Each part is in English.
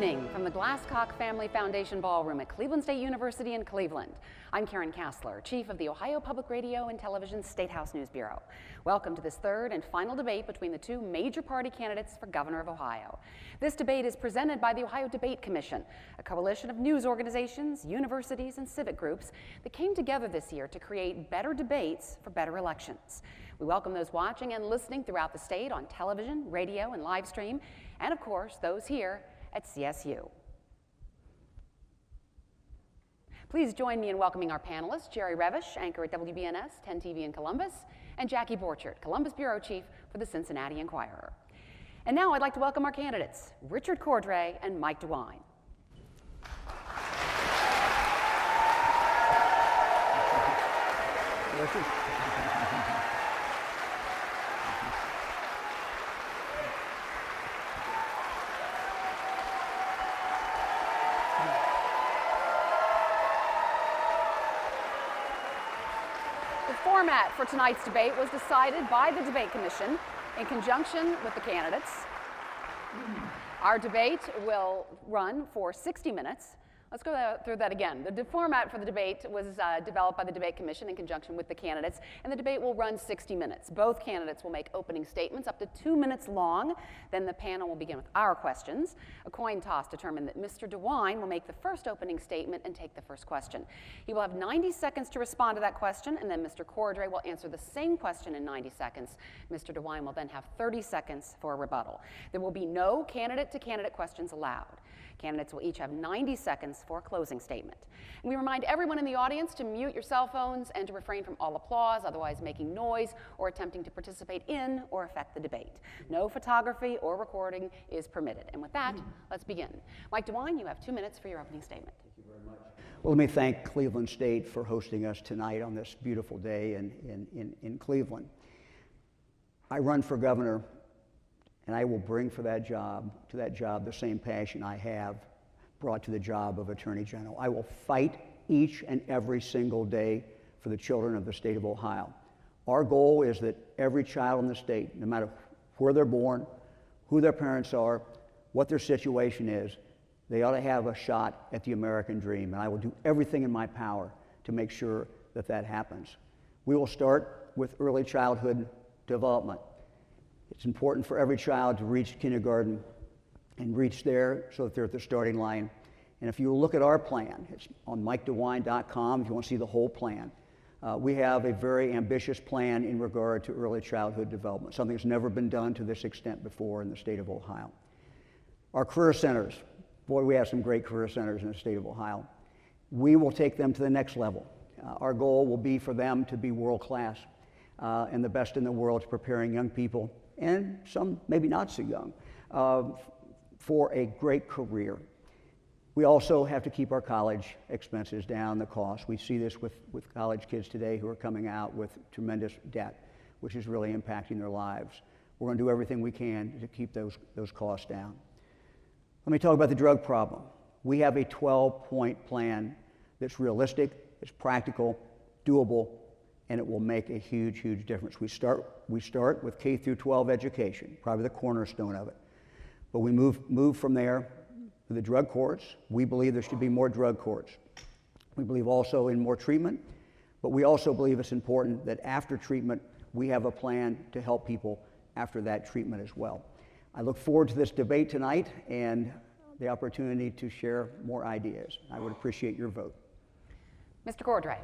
evening from the Glasscock Family Foundation Ballroom at Cleveland State University in Cleveland. I'm Karen Kassler, Chief of the Ohio Public Radio and Television State House News Bureau. Welcome to this third and final debate between the two major party candidates for governor of Ohio. This debate is presented by the Ohio Debate Commission, a coalition of news organizations, universities, and civic groups that came together this year to create better debates for better elections. We welcome those watching and listening throughout the state on television, radio, and live stream, and of course, those here at CSU. Please join me in welcoming our panelists, Jerry Revish, anchor at WBNS 10 TV in Columbus, and Jackie Borchert, Columbus Bureau Chief for the Cincinnati Enquirer. And now I'd like to welcome our candidates, Richard Cordray and Mike DeWine. Richard. The format for tonight's debate was decided by the Debate Commission in conjunction with the candidates. Our debate will run for 60 minutes. Let's go through that again. The format for the debate was developed by the Debate Commission in conjunction with the candidates, and the debate will run 60 minutes. Both candidates will make opening statements up to 2 minutes long. Then the panel will begin with our questions. A coin toss determined that Mr. DeWine will make the first opening statement and take the first question. He will have 90 seconds to respond to that question, and then Mr. Cordray will answer the same question in 90 seconds. Mr. DeWine will then have 30 seconds for a rebuttal. There will be no candidate-to-candidate questions allowed. Candidates will each have 90 seconds for a closing statement. And we remind everyone in the audience to mute your cell phones and to refrain from all applause, otherwise making noise or attempting to participate in or affect the debate. No photography or recording is permitted. And with that, let's begin. Mike DeWine, you have 2 minutes for your opening statement. Thank you very much. Well, let me thank Cleveland State for hosting us tonight on this beautiful day in Cleveland. I run for governor, and I will bring to that job the same passion I have brought to the job of Attorney General. I will fight each and every single day for the children of the state of Ohio. Our goal is that every child in the state, no matter where they're born, who their parents are, what their situation is, they ought to have a shot at the American dream, and I will do everything in my power to make sure that that happens. We will start with early childhood development. It's important for every child to reach kindergarten and reach there so that they're at the starting line. And if you look at our plan, it's on MikeDeWine.com if you want to see the whole plan. We have a very ambitious plan in regard to early childhood development, something that's never been done to this extent before in the state of Ohio. Our career centers, boy, we have some great career centers in the state of Ohio. We will take them to the next level. Our goal will be for them to be world-class and the best in the world to preparing young people, and some maybe not so young, for a great career. We also have to keep our college expenses down, the cost. We see this with college kids today who are coming out with tremendous debt, which is really impacting their lives. We're going to do everything we can to keep those costs down. Let me talk about the drug problem. We have a 12-point plan that's realistic, it's practical, doable, and it will make a huge, huge difference. We start with K through 12 education, probably the cornerstone of it. But we move from there to the drug courts. We believe there should be more drug courts. We believe also in more treatment, but we also believe it's important that after treatment, we have a plan to help people after that treatment as well. I look forward to this debate tonight and the opportunity to share more ideas. I would appreciate your vote. Mr. Cordray.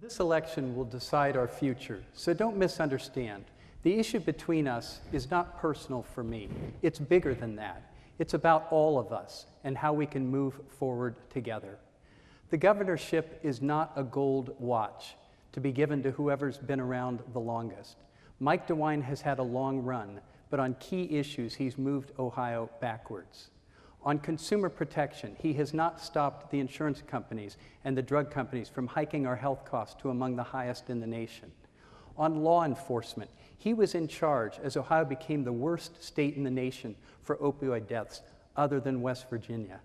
This election will decide our future, so don't misunderstand. The issue between us is not personal for me. It's bigger than that. It's about all of us and how we can move forward together. The governorship is not a gold watch to be given to whoever's been around the longest. Mike DeWine has had a long run, but on key issues, he's moved Ohio backwards. On consumer protection, he has not stopped the insurance companies and the drug companies from hiking our health costs to among the highest in the nation. On law enforcement, he was in charge as Ohio became the worst state in the nation for opioid deaths, other than West Virginia.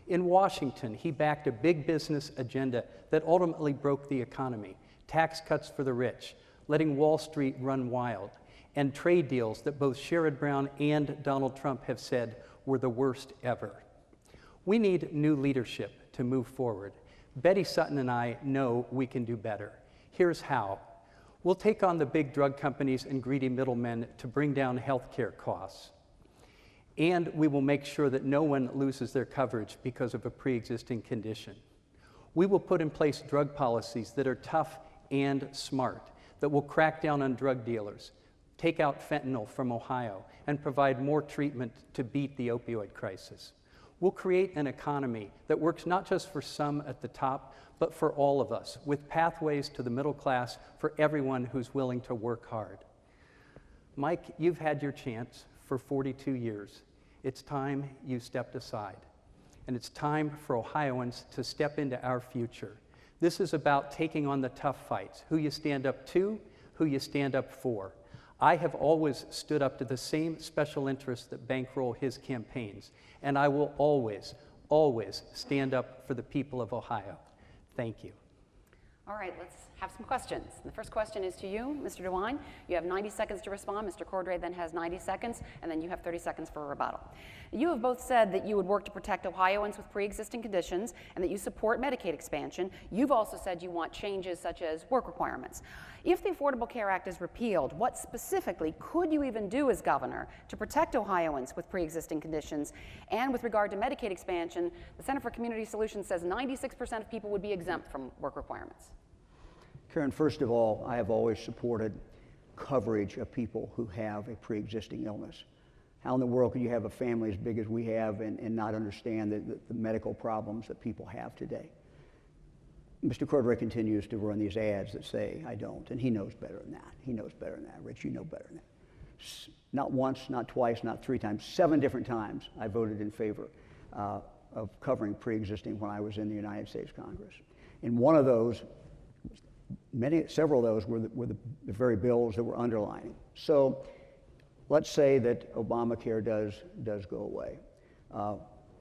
In Washington, he backed a big business agenda that ultimately broke the economy, tax cuts for the rich, letting Wall Street run wild. and trade deals that both Sherrod Brown and Donald Trump have said were the worst ever. We need new leadership to move forward. Betty Sutton and I know we can do better. Here's how. We'll take on the big drug companies and greedy middlemen to bring down healthcare costs. And we will make sure that no one loses their coverage because of a pre-existing condition. We will put in place drug policies that are tough and smart, that will crack down on drug dealers, take out fentanyl from Ohio, and provide more treatment to beat the opioid crisis. We'll create an economy that works not just for some at the top, but for all of us, with pathways to the middle class for everyone who's willing to work hard. Mike, you've had your chance for 42 years. It's time you stepped aside. And it's time for Ohioans to step into our future. This is about taking on the tough fights, who you stand up to, who you stand up for. I have always stood up to the same special interests that bankroll his campaigns, and I will always, always stand up for the people of Ohio. Thank you. All right, let's have some questions. The first question is to you, Mr. DeWine. You have 90 seconds to respond. Mr. Cordray then has 90 seconds, and then you have 30 seconds for a rebuttal. You have both said that you would work to protect Ohioans with pre-existing conditions and that you support Medicaid expansion. You've also said you want changes such as work requirements. If the Affordable Care Act is repealed, what specifically could you even do as governor to protect Ohioans with pre-existing conditions? And with regard to Medicaid expansion, the Center for Community Solutions says 96% of people would be exempt from work requirements. Karen, first of all, I have always supported coverage of people who have a pre-existing illness. How in the world could you have a family as big as we have and not understand the medical problems that people have today? Mr. Cordray continues to run these ads that say, I don't, and he knows better than that. He knows better than that. Rich, you know better than that. Not once, not twice, not three times, 7 different times I voted in favor of covering pre-existing when I was in the United States Congress. And one of those, several of those were the very bills that were underlining. So let's say that Obamacare does go away.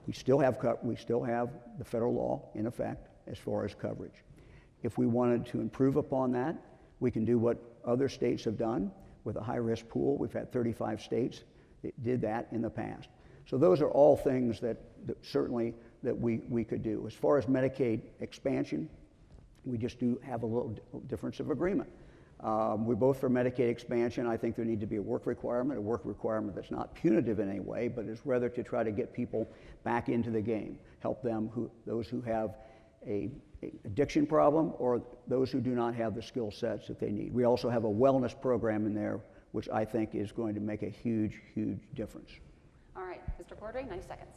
We still have the federal law in effect as far as coverage. If we wanted to improve upon that, we can do what other states have done with a high-risk pool. We've had 35 states that did that in the past. So those are all things that certainly that we could do. As far as Medicaid expansion, we just do have a little difference of agreement. We're both for Medicaid expansion. I think there need to be a work requirement that's not punitive in any way, but is rather to try to get people back into the game, help them, those who have a addiction problem or those who do not have the skill sets that they need. We also have a wellness program in there, which I think is going to make a huge, huge difference. All right, Mr. Cordray, 90 seconds.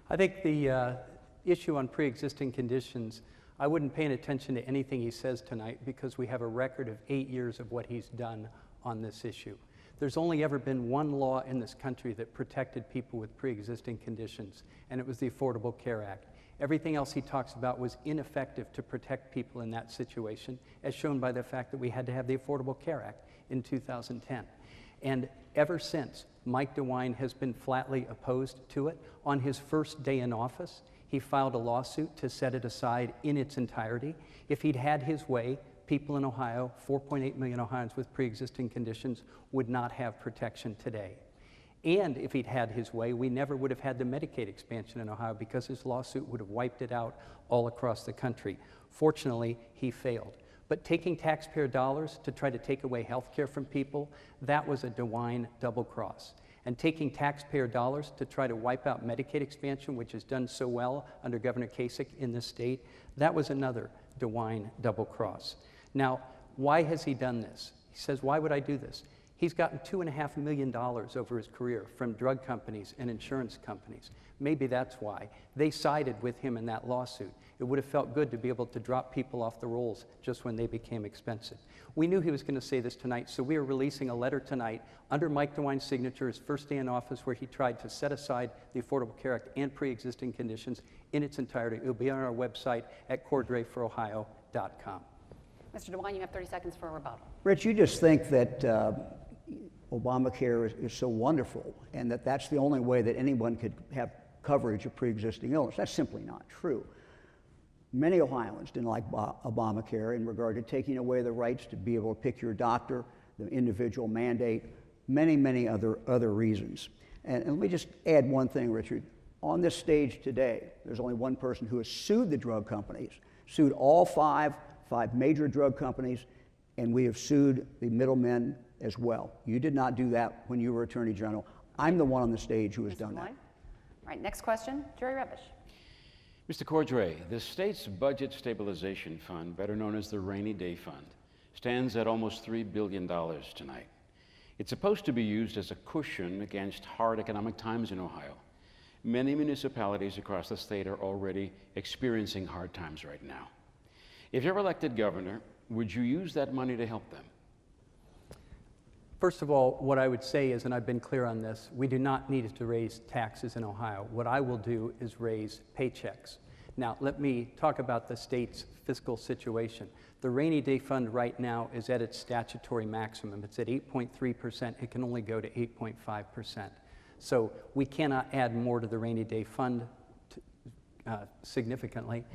I think the issue on pre-existing conditions, I wouldn't pay attention to anything he says tonight because we have a record of 8 years of what he's done on this issue. There's only ever been one law in this country that protected people with pre-existing conditions, and it was the Affordable Care Act. Everything else he talks about was ineffective to protect people in that situation, as shown by the fact that we had to have the Affordable Care Act in 2010. And ever since, Mike DeWine has been flatly opposed to it. On his first day in office, he filed a lawsuit to set it aside in its entirety. If he'd had his way, people in Ohio, 4.8 million Ohioans with pre-existing conditions, would not have protection today. And if he'd had his way, we never would have had the Medicaid expansion in Ohio because his lawsuit would have wiped it out all across the country. Fortunately, he failed. But taking taxpayer dollars to try to take away health care from people, that was a DeWine double cross. And taking taxpayer dollars to try to wipe out Medicaid expansion, which has done so well under Governor Kasich in this state, that was another DeWine double cross. Now, why has he done this? He says, why would I do this? He's gotten $2.5 million over his career from drug companies and insurance companies. Maybe that's why. They sided with him in that lawsuit. It would have felt good to be able to drop people off the rolls just when they became expensive. We knew he was going to say this tonight, so we are releasing a letter tonight under Mike DeWine's signature, his first day in office, where he tried to set aside the Affordable Care Act and pre-existing conditions in its entirety. It will be on our website at cordrayforohio.com. Mr. DeWine, you have 30 seconds for a rebuttal. Rich, you just think that Obamacare is so wonderful and that that's the only way that anyone could have coverage of pre-existing illness. That's simply not true. Many Ohioans didn't like Obamacare in regard to taking away the rights to be able to pick your doctor, the individual mandate, many, many other reasons. And let me just add one thing, Richard. On this stage today, there's only one person who has sued the drug companies, sued all five major drug companies, and we have sued the middlemen as well. You did not do that when you were Attorney General. I'm the one on the stage who has done that. All right, next question, Jerry Revish. Mr. Cordray, the state's Budget Stabilization Fund, better known as the Rainy Day Fund, stands at almost $3 billion tonight. It's supposed to be used as a cushion against hard economic times in Ohio. Many municipalities across the state are already experiencing hard times right now. If you're elected governor, would you use that money to help them? First of all, what I would say is, and I've been clear on this, we do not need to raise taxes in Ohio. What I will do is raise paychecks. Now, let me talk about the state's fiscal situation. The Rainy Day Fund right now is at its statutory maximum. It's at 8.3%. It can only go to 8.5%. So we cannot add more to the Rainy Day Fund significantly.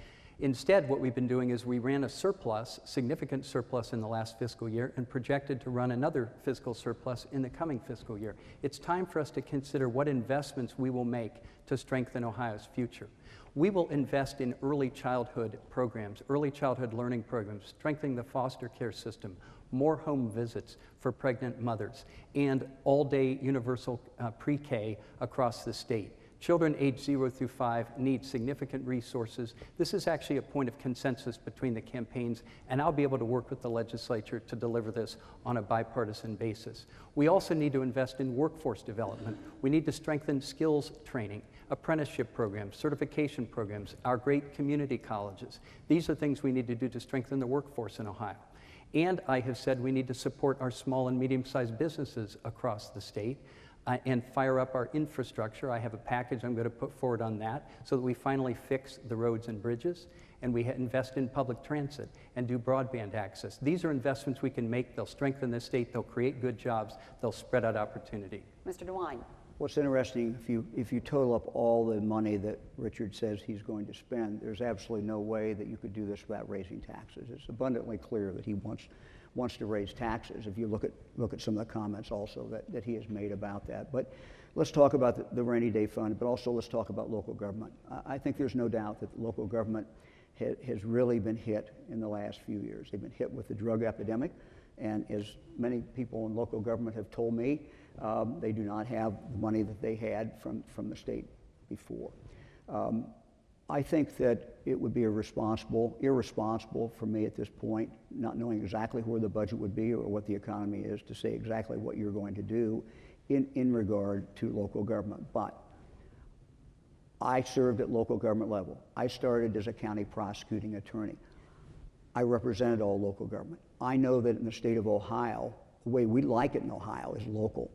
Instead, what we've been doing is we ran a surplus, significant surplus in the last fiscal year, and projected to run another fiscal surplus in the coming fiscal year. It's time for us to consider what investments we will make to strengthen Ohio's future. We will invest in early childhood programs, early childhood learning programs, strengthening the foster care system, more home visits for pregnant mothers, and all-day universal pre-K across the state. Children aged 0 through 5 need significant resources. This is actually a point of consensus between the campaigns, and I'll be able to work with the legislature to deliver this on a bipartisan basis. We also need to invest in workforce development. We need to strengthen skills training, apprenticeship programs, certification programs, our great community colleges. These are things we need to do to strengthen the workforce in Ohio. And I have said we need to support our small and medium-sized businesses across the state. And fire up our infrastructure. I have a package I'm going to put forward on that so that we finally fix the roads and bridges, and we invest in public transit and do broadband access. These are investments we can make. They'll strengthen the state. They'll create good jobs. They'll spread out opportunity. Mr. DeWine. What's interesting, if you total up all the money that Richard says he's going to spend, there's absolutely no way that you could do this without raising taxes. It's abundantly clear that he wants to raise taxes, if you look at some of the comments also that he has made about that. But let's talk about the Rainy Day Fund, but also let's talk about local government. I think there's no doubt that local government has really been hit in the last few years. They've been hit with the drug epidemic, and as many people in local government have told me, they do not have the money that they had from the state before. I think that it would be irresponsible for me at this point, not knowing exactly where the budget would be or what the economy is, to say exactly what you're going to do in regard to local government. But I served at local government level. I started as a county prosecuting attorney. I represented all local government. I know that in the state of Ohio, the way we like it in Ohio is local.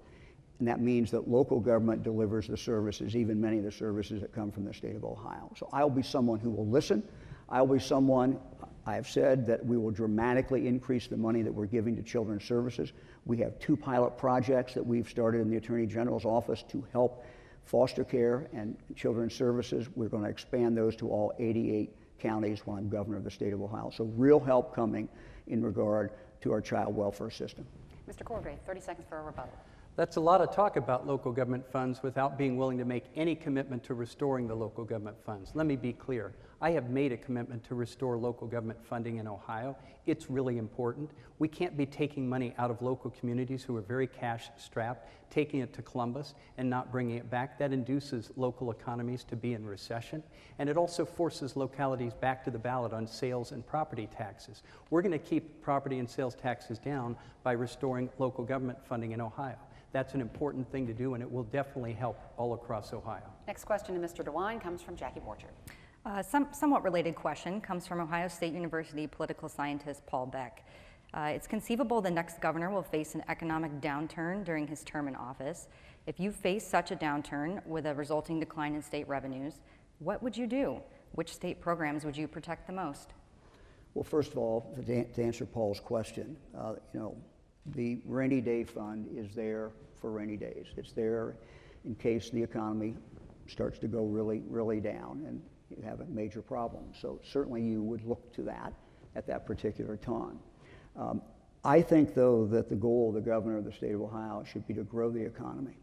And that means that local government delivers the services, even many of the services that come from the state of Ohio. So I'll be someone who will listen. I'll be someone, I have said that we will dramatically increase the money that we're giving to children's services. We have 2 pilot projects that we've started in the Attorney General's office to help foster care and children's services. We're going to expand those to all 88 counties when I'm governor of the state of Ohio. So real help coming in regard to our child welfare system. Mr. Cordray, 30 seconds for a rebuttal. That's a lot of talk about local government funds without being willing to make any commitment to restoring the local government funds. Let me be clear. I have made a commitment to restore local government funding in Ohio. It's really important. We can't be taking money out of local communities who are very cash strapped, taking it to Columbus and not bringing it back. That induces local economies to be in recession. And it also forces localities back to the ballot on sales and property taxes. We're going to keep property and sales taxes down by restoring local government funding in Ohio. That's an important thing to do, and it will definitely help all across Ohio. Next question to Mr. DeWine comes from Jackie Borchert. Somewhat related question comes from Ohio State University political scientist Paul Beck. It's conceivable the next governor will face an economic downturn during his term in office. If you face such a downturn with a resulting decline in state revenues, what would you do? Which state programs would you protect the most? Well, first of all, to answer Paul's question, the Rainy Day Fund is there for rainy days. It's there in case the economy starts to go really, really down and you have a major problem. So certainly you would look to that at that particular time. I think, though, that the goal of the governor of the state of Ohio should be to grow the economy.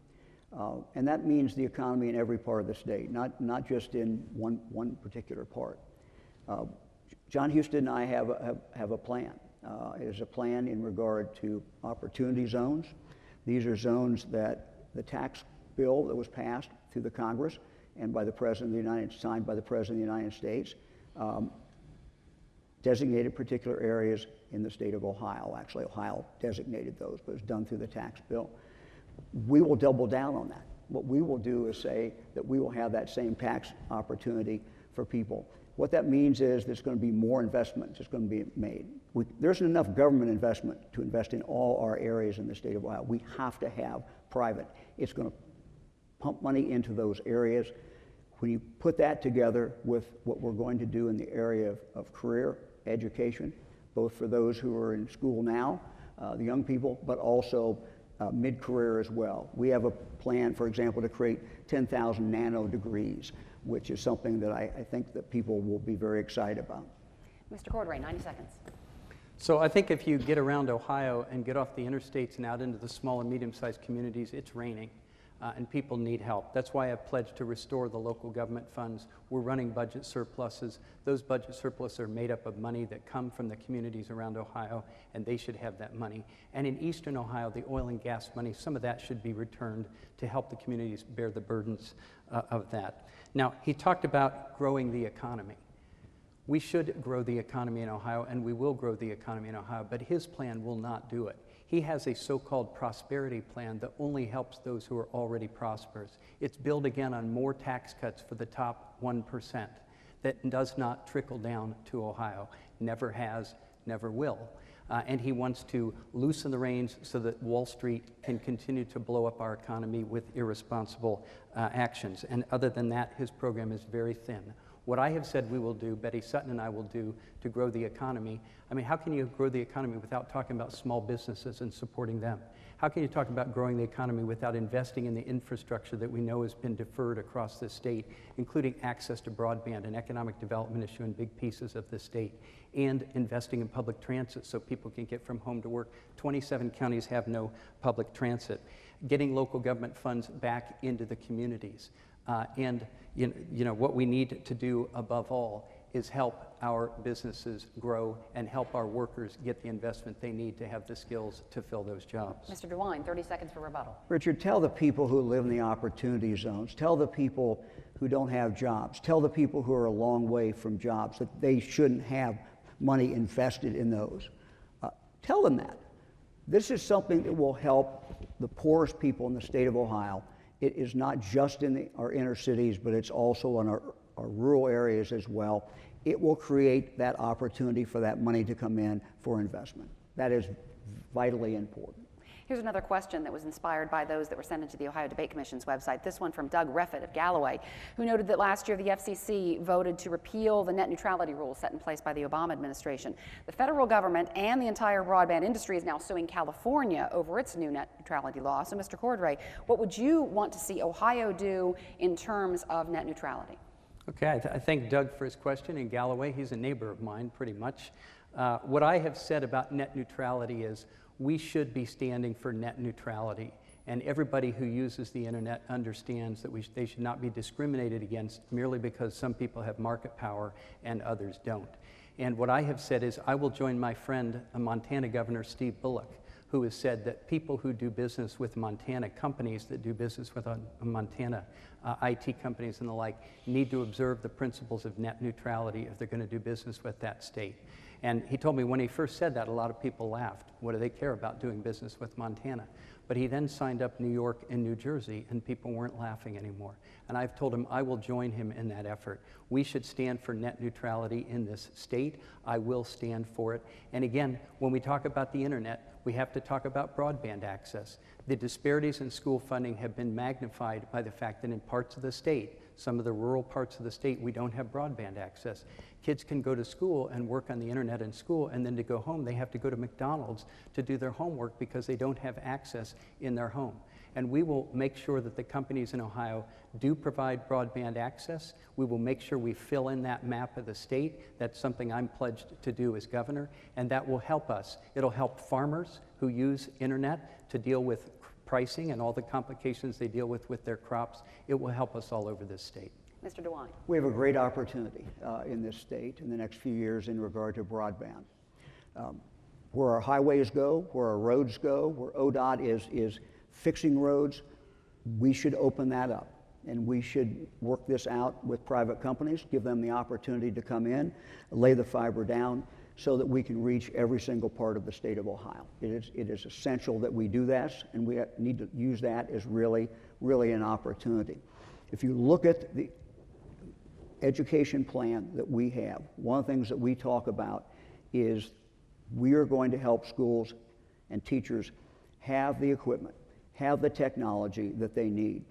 And that means the economy in every part of the state, not just in one particular part. John Houston and I have a plan. It is a plan in regard to opportunity zones. These are zones that the tax bill that was passed through the Congress and by the President of the signed by the President of the United States designated particular areas in the state of Ohio. Actually, Ohio designated those, but it's done through the tax bill. We will double down on that. What we will do is say that we will have that same tax opportunity for people. What that means is there's going to be more investment that's going to be made. There isn't enough government investment to invest in all our areas in the state of Ohio. We have to have private. It's going to pump money into those areas. When you put that together with what we're going to do in the area of career education, both for those who are in school now, the young people, but also mid-career as well. We have a plan, for example, to create 10,000 nano degrees, which is something that I think that people will be very excited about. Mr. Cordray, 90 seconds. So I think if you get around Ohio and get off the interstates and out into the small and medium-sized communities, it's raining. And people need help. That's why I've pledged to restore the local government funds. We're running budget surpluses. Those budget surpluses are made up of money that come from the communities around Ohio, and they should have that money. And in eastern Ohio, the oil and gas money, some of that should be returned to help the communities bear the burdens of that. Now, he talked about growing the economy. We should grow the economy in Ohio, and we will grow the economy in Ohio, but his plan will not do it. He has a so-called prosperity plan that only helps those who are already prosperous. It's built again on more tax cuts for the top 1% that does not trickle down to Ohio. Never has, never will. And he wants to loosen the reins so that Wall Street can continue to blow up our economy with irresponsible actions. And other than that, his program is very thin. What I have said we will do, Betty Sutton and I will do to grow the economy. I mean, how can you grow the economy without talking about small businesses and supporting them? How can you talk about growing the economy without investing in the infrastructure that we know has been deferred across the state, including access to broadband, an economic development issue in big pieces of the state, and investing in public transit so people can get from home to work? 27 counties have no public transit. Getting local government funds back into the communities. And what we need to do above all is help our businesses grow and help our workers get the investment they need to have the skills to fill those jobs. Mr. DeWine, 30 seconds for rebuttal. Richard, tell the people who live in the opportunity zones, tell the people who don't have jobs, tell the people who are a long way from jobs that they shouldn't have money invested in those. Tell them that. This is something that will help the poorest people in the state of Ohio. It is not just in our inner cities, but it's also in our rural areas as well. It will create that opportunity for that money to come in for investment. That is vitally important. Here's another question that was inspired by those that were sent into the Ohio Debate Commission's website. This one from Doug Reffett of Galloway, who noted that last year the FCC voted to repeal the net neutrality rules set in place by the Obama administration. The federal government and the entire broadband industry is now suing California over its new net neutrality law. So, Mr. Cordray, what would you want to see Ohio do in terms of net neutrality? Okay, I thank Doug for his question. In Galloway, he's a neighbor of mine, pretty much. What I have said about net neutrality is we should be standing for net neutrality. And everybody who uses the internet understands that they should not be discriminated against merely because some people have market power and others don't. And what I have said is I will join my friend, Montana Governor Steve Bullock, who has said that people who do business with Montana, companies that do business with Montana, IT companies and the like, need to observe the principles of net neutrality if they're going to do business with that state. And he told me when he first said that, a lot of people laughed. What do they care about doing business with Montana? But he then signed up New York and New Jersey, and people weren't laughing anymore. And I've told him I will join him in that effort. We should stand for net neutrality in this state. I will stand for it. And again, when we talk about the internet, we have to talk about broadband access. The disparities in school funding have been magnified by the fact that in parts of the state, some of the rural parts of the state, we don't have broadband access. Kids can go to school and work on the internet in school, and then to go home, they have to go to McDonald's to do their homework because they don't have access in their home. and we will make sure that the companies in Ohio do provide broadband access. We will make sure we fill in that map of the state. That's something I'm pledged to do as governor, and that will help us. It'll help farmers who use internet to deal with pricing and all the complications they deal with their crops. It will help us all over this state. Mr. DeWine. We have a great opportunity in this state in the next few years in regard to broadband. Where our highways go, where our roads go, where ODOT is fixing roads, we should open that up. And we should work this out with private companies, give them the opportunity to come in, lay the fiber down, so that we can reach every single part of the state of Ohio. It is essential that we do this, and we need to use that as really an opportunity. If you look at the education plan that we have, one of the things that we talk about is we are going to help schools and teachers have the equipment, have the technology that they need.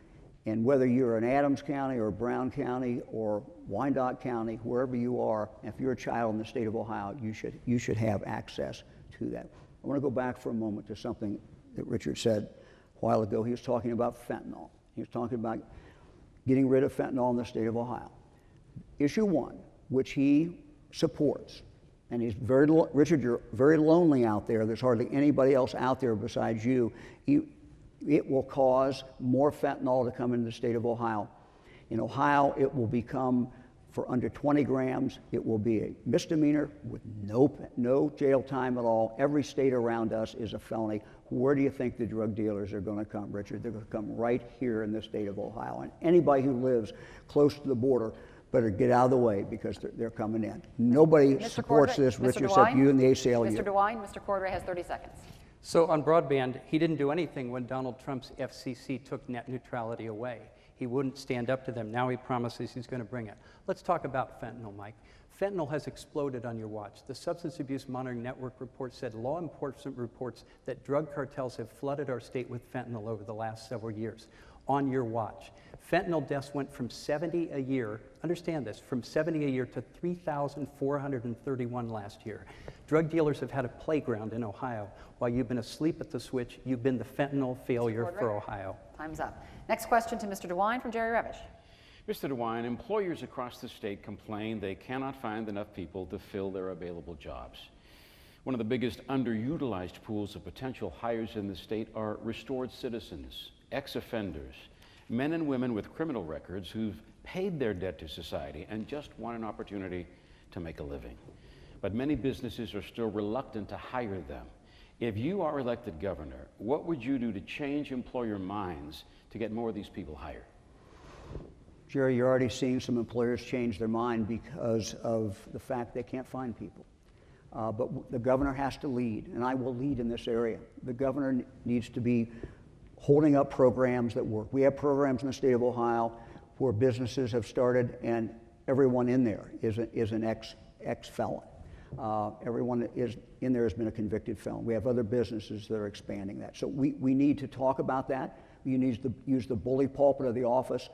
And whether you're in Adams County or Brown County or Wyandotte County, wherever you are, if you're a child in the state of Ohio, you should have access to that. I want to go back for a moment to something that Richard said a while ago. He was talking about fentanyl. He was talking about getting rid of fentanyl in the state of Ohio. Issue 1, which he supports, and he's Richard, you're very lonely out there. There's hardly anybody else out there besides you. It will cause more fentanyl to come into the state of Ohio. In Ohio, it will become, for under 20 grams, it will be a misdemeanor with no jail time at all. Every state around us is a felony. Where do you think the drug dealers are going to come, Richard? They're going to come right here in the state of Ohio. And anybody who lives close to the border better get out of the way, because they're coming in. Nobody supports this, Richard, except you and the ACLU. Mr. DeWine, Mr. Cordray has 30 seconds. So on broadband, he didn't do anything when Donald Trump's FCC took net neutrality away. He wouldn't stand up to them. Now he promises he's going to bring it. Let's talk about fentanyl, Mike. Fentanyl has exploded on your watch. The Substance Abuse Monitoring Network report said law enforcement reports that drug cartels have flooded our state with fentanyl over the last several years. On your watch. Fentanyl deaths went from 70 a year, understand this, from 70 a year to 3,431 last year. Drug dealers have had a playground in Ohio. While you've been asleep at the switch, you've been the fentanyl failure for Ohio. Time's up. Next question to Mr. DeWine from Jerry Revish. Mr. DeWine, employers across the state complain they cannot find enough people to fill their available jobs. One of the biggest underutilized pools of potential hires in the state are restored citizens, ex-offenders, men and women with criminal records who've paid their debt to society and just want an opportunity to make a living. But many businesses are still reluctant to hire them. If you are elected governor, what would you do to change employer minds to get more of these people hired? Jerry, you're already seeing some employers change their mind because of the fact they can't find people. But the governor has to lead, and I will lead in this area. The governor needs to be holding up programs that work. We have programs in the state of Ohio where businesses have started, and everyone in there is an ex-felon. Everyone that is in there has been a convicted felon. We have other businesses that are expanding that. So we need to talk about that. We need to use the bully pulpit of the office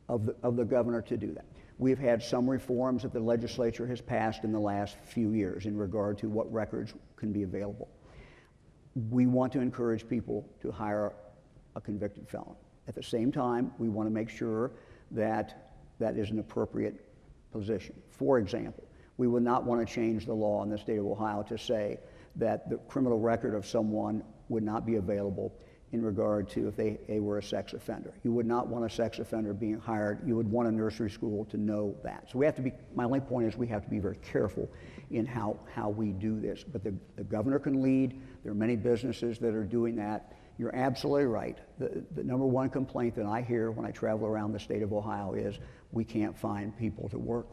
of the governor to do that. We've had some reforms that the legislature has passed in the last few years in regard to what records can be available. We want to encourage people to hire a convicted felon. At the same time, we want to make sure that that is an appropriate position. For example, we would not want to change the law in the state of Ohio to say that the criminal record of someone would not be available in regard to if they were a sex offender. You would not want a sex offender being hired. You would want a nursery school to know that. So we have to be, my only point is we have to be very careful in how we do this. But the governor can lead. There are many businesses that are doing that. You're absolutely right. The number one complaint that I hear when I travel around the state of Ohio is we can't find people to work.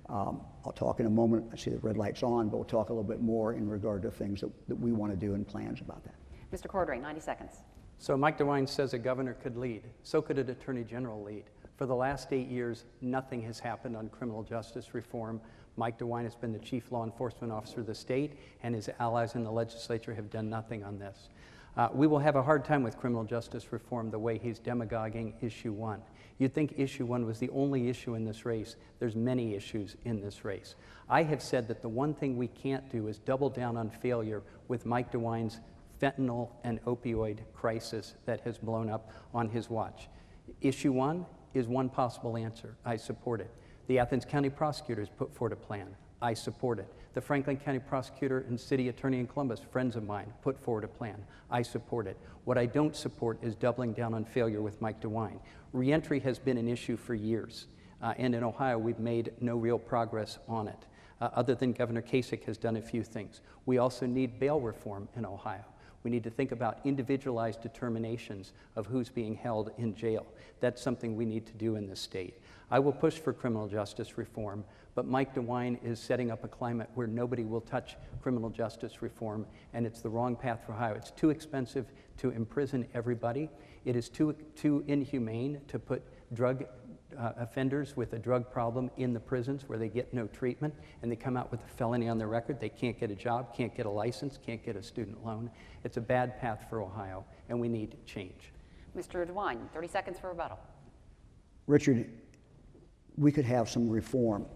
I'll talk in a moment. I see the red light's on, but we'll talk a little bit more in regard to things that we want to do and plans about that. Mr. Cordray, 90 seconds. So Mike DeWine says a governor could lead. So could an attorney general lead. For the last 8 years, nothing has happened on criminal justice reform. Mike DeWine has been the chief law enforcement officer of the state, and his allies in the legislature have done nothing on this. We will have a hard time with criminal justice reform the way he's demagoguing issue 1. You'd think issue 1 was the only issue in this race. There's many issues in this race. I have said that the one thing we can't do is double down on failure with Mike DeWine's fentanyl and opioid crisis that has blown up on his watch. Issue 1 is one possible answer. I support it. The Athens County prosecutors put forward a plan. I support it. The Franklin County prosecutor and city attorney in Columbus, friends of mine, put forward a plan. I support it. What I don't support is doubling down on failure with Mike DeWine. Reentry has been an issue for years, and in Ohio we've made no real progress on it, other than Governor Kasich has done a few things. We also need bail reform in Ohio. We need to think about individualized determinations of who's being held in jail. That's something we need to do in this state. I will push for criminal justice reform, but Mike DeWine is setting up a climate where nobody will touch criminal justice reform, and it's the wrong path for Ohio. It's too expensive to imprison everybody. It is too inhumane to put drug offenders with a drug problem in the prisons where they get no treatment and they come out with a felony on their record. They can't get a job, can't get a license, can't get a student loan. It's a bad path for Ohio, and we need change. Mr. DeWine, 30 seconds for rebuttal. Richard, we could have some reform,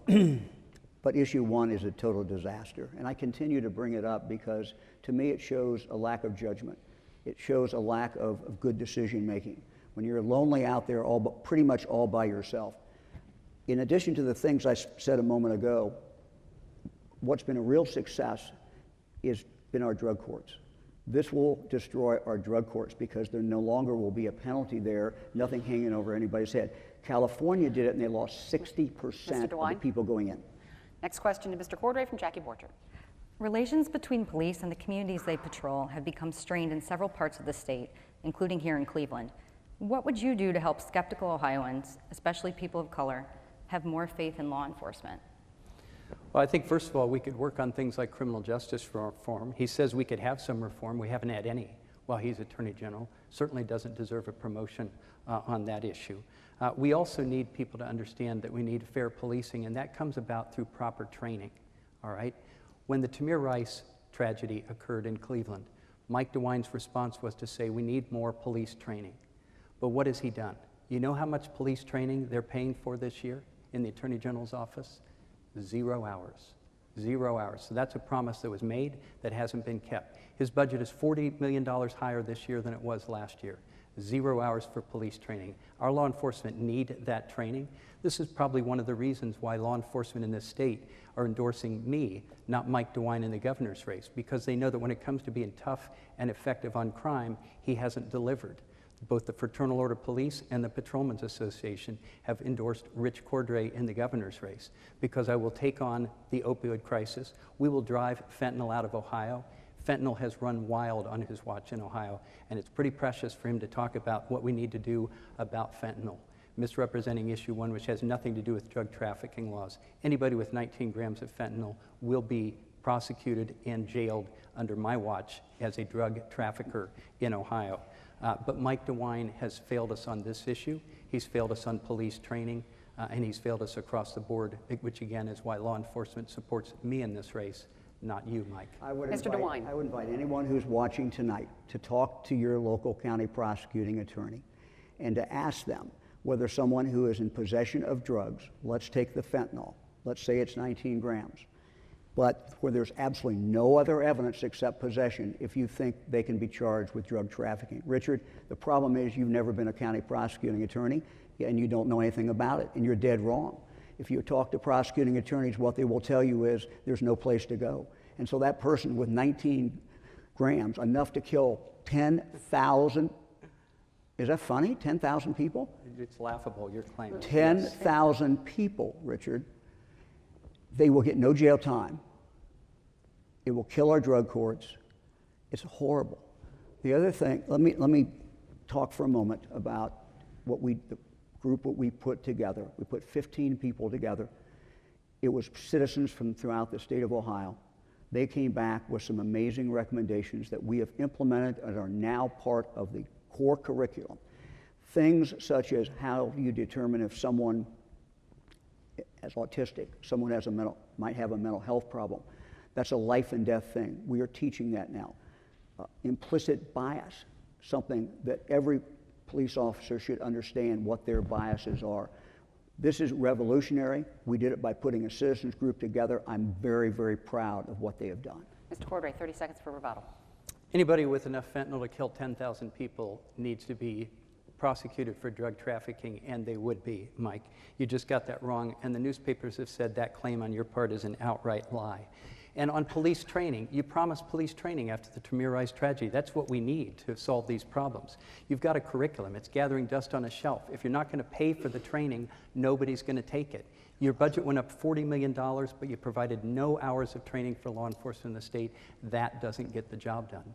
but issue 1 is a total disaster. And I continue to bring it up because to me it shows a lack of judgment. It shows a lack of good decision making. When you're lonely out there pretty much all by yourself. In addition to the things I said a moment ago, what's been a real success has been our drug courts. This will destroy our drug courts because there no longer will be a penalty there, nothing hanging over anybody's head. California did it and they lost 60% of the people going in. Next question to Mr. Cordray from Jackie Borcher. Relations between police and the communities they patrol have become strained in several parts of the state, including here in Cleveland. What would you do to help skeptical Ohioans, especially people of color, have more faith in law enforcement? Well, I think first of all, we could work on things like criminal justice reform. He says we could have some reform. We haven't had any while he's Attorney General. Certainly doesn't deserve a promotion on that issue. We also need people to understand that we need fair policing, and that comes about through proper training, all right? When the Tamir Rice tragedy occurred in Cleveland, Mike DeWine's response was to say we need more police training. But what has he done? You know how much police training they're paying for this year in the Attorney General's office? 0 hours. 0 hours. So that's a promise that was made that hasn't been kept. His budget is $40 million higher this year than it was last year. 0 hours for police training. Our law enforcement need that training. This is probably one of the reasons why law enforcement in this state are endorsing me, not Mike DeWine in the governor's race, because they know that when it comes to being tough and effective on crime, he hasn't delivered. Both the Fraternal Order Police and the Patrolmen's Association have endorsed Rich Cordray in the governor's race because I will take on the opioid crisis. We will drive fentanyl out of Ohio. Fentanyl has run wild on his watch in Ohio, and it's pretty precious for him to talk about what we need to do about fentanyl, misrepresenting issue 1, which has nothing to do with drug trafficking laws. Anybody with 19 grams of fentanyl will be prosecuted and jailed under my watch as a drug trafficker in Ohio. But Mike DeWine has failed us on this issue. He's failed us on police training, and he's failed us across the board, which again is why law enforcement supports me in this race, not you, Mike. Mr. DeWine. I would invite anyone who's watching tonight to talk to your local county prosecuting attorney and to ask them whether someone who is in possession of drugs, let's take the fentanyl, let's say it's 19 grams, but where there's absolutely no other evidence except possession, if you think they can be charged with drug trafficking. Richard, the problem is you've never been a county prosecuting attorney and you don't know anything about it, and you're dead wrong. If you talk to prosecuting attorneys, what they will tell you is there's no place to go. And so that person with 19 grams, enough to kill 10,000, is that funny? 10,000 people? It's laughable, your claim. 10,000 people, Richard. They will get no jail time. It will kill our drug courts. It's horrible. The other thing, let me talk for a moment about the group that we put together. We put 15 people together. It was citizens from throughout the state of Ohio. They came back with some amazing recommendations that we have implemented and are now part of the core curriculum. Things such as how do you determine if someone is autistic, someone might have a mental health problem. That's a life and death thing. We are teaching that now. Implicit bias, something that every police officer should understand what their biases are. This is revolutionary. We did it by putting a citizens group together. I'm very, very proud of what they have done. Mr. Cordray, 30 seconds for rebuttal. Anybody with enough fentanyl to kill 10,000 people needs to be prosecuted for drug trafficking, and they would be, Mike. You just got that wrong, and the newspapers have said that claim on your part is an outright lie. And on police training, you promised police training after the Tremere Rise tragedy. That's what we need to solve these problems. You've got a curriculum. It's gathering dust on a shelf. If you're not going to pay for the training, nobody's going to take it. Your budget went up $40 million, but you provided no hours of training for law enforcement in the state. That doesn't get the job done.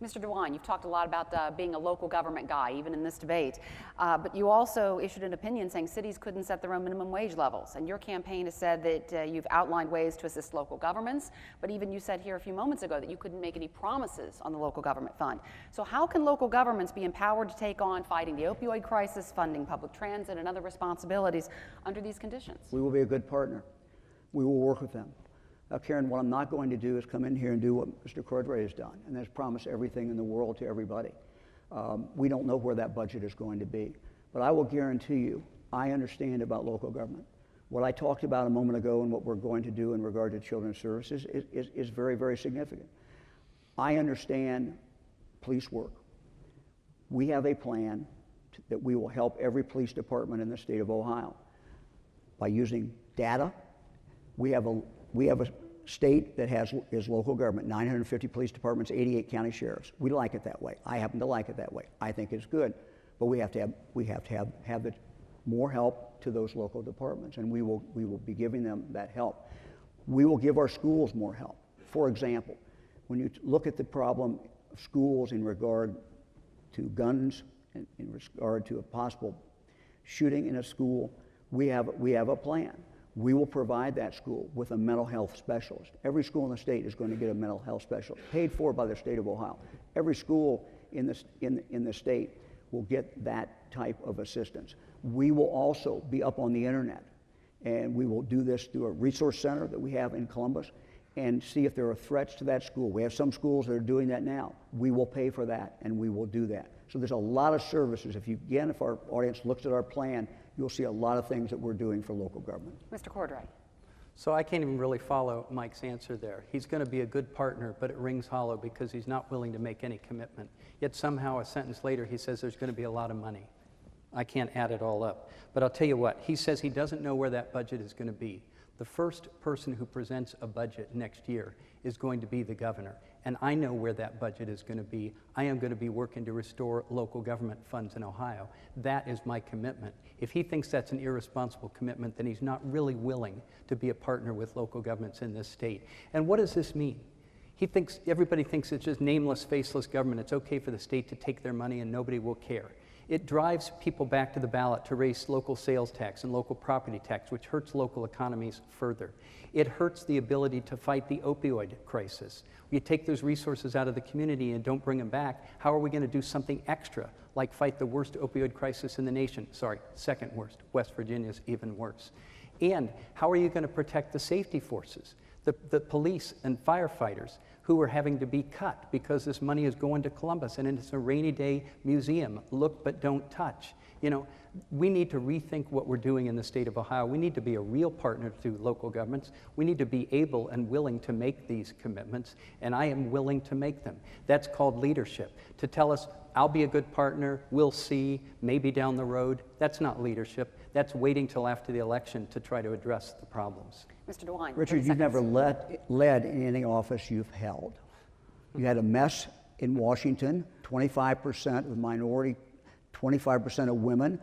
Mr. DeWine, you've talked a lot about being a local government guy, even in this debate, but you also issued an opinion saying cities couldn't set their own minimum wage levels, and your campaign has said that you've outlined ways to assist local governments, but even you said here a few moments ago that you couldn't make any promises on the local government fund. So how can local governments be empowered to take on fighting the opioid crisis, funding public transit, and other responsibilities under these conditions? We will be a good partner. We will work with them. Karen, what I'm not going to do is come in here and do what Mr. Cordray has done, and that's promise everything in the world to everybody. We don't know where that budget is going to be, but I will guarantee you, I understand about local government. What I talked about a moment ago and what we're going to do in regard to children's services is very, very significant. I understand police work. We have a plan that we will help every police department in the state of Ohio by using data. We have a state that is local government, 950 police departments, 88 county sheriffs. We like it that way. I happen to like it that way. I think it's good, but we have to have more help to those local departments, and we will be giving them that help. We will give our schools more help. For example, when you look at the problem of schools in regard to guns, in regard to a possible shooting in a school, we have a plan. We will provide that school with a mental health specialist. Every school in the state is going to get a mental health specialist, paid for by the state of Ohio. Every school in the state will get that type of assistance. We will also be up on the internet, and we will do this through a resource center that we have in Columbus and see if there are threats to that school. We have some schools that are doing that now. We will pay for that, and we will do that. So there's a lot of services. If our audience looks at our plan, you'll see a lot of things that we're doing for local government. Mr. Cordray. So I can't even really follow Mike's answer there. He's going to be a good partner, but it rings hollow because he's not willing to make any commitment. Yet somehow a sentence later he says there's going to be a lot of money. I can't add it all up. But I'll tell you what, he says he doesn't know where that budget is going to be. The first person who presents a budget next year is going to be the governor. And I know where that budget is going to be. I am going to be working to restore local government funds in Ohio. That is my commitment. If he thinks that's an irresponsible commitment, then he's not really willing to be a partner with local governments in this state. And what does this mean? Everybody thinks it's just nameless, faceless government. It's okay for the state to take their money and nobody will care. It drives people back to the ballot to raise local sales tax and local property tax, which hurts local economies further. It hurts the ability to fight the opioid crisis. You take those resources out of the community and don't bring them back, how are we going to do something extra, like fight the worst opioid crisis in the nation? Sorry, second worst. West Virginia's even worse. And how are you going to protect the safety forces, the police and firefighters who are having to be cut because this money is going to Columbus and it's a rainy day museum, look but don't touch. You know, we need to rethink what we're doing in the state of Ohio. We need to be a real partner to local governments. We need to be able and willing to make these commitments, and I am willing to make them. That's called leadership. To tell us, I'll be a good partner, we'll see, maybe down the road, that's not leadership. That's waiting till after the election to try to address the problems. Mr. DeWine. Richard, you've never led in any office you've held. You had a mess in Washington, 25% of minority, 25% of women.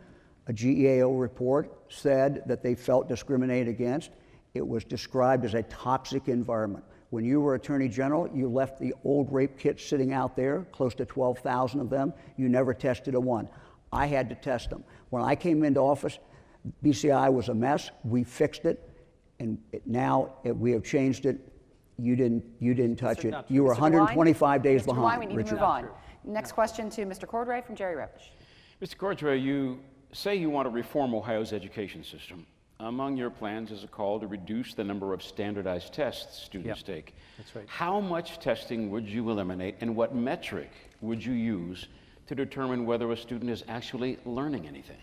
A GEAO report said that they felt discriminated against. It was described as a toxic environment. When you were Attorney General, you left the old rape kits sitting out there, close to 12,000 of them. You never tested a one. I had to test them. When I came into office, BCI was a mess. We fixed it, and we have changed it. You didn't touch it. You were 125 days behind. Mr. DeWine, we need to move on. Next question to Mr. Cordray from Jerry Revish. Mr. Cordray, you say you want to reform Ohio's education system. Among your plans is a call to reduce the number of standardized tests students take. That's right. How much testing would you eliminate, and what metric would you use to determine whether a student is actually learning anything?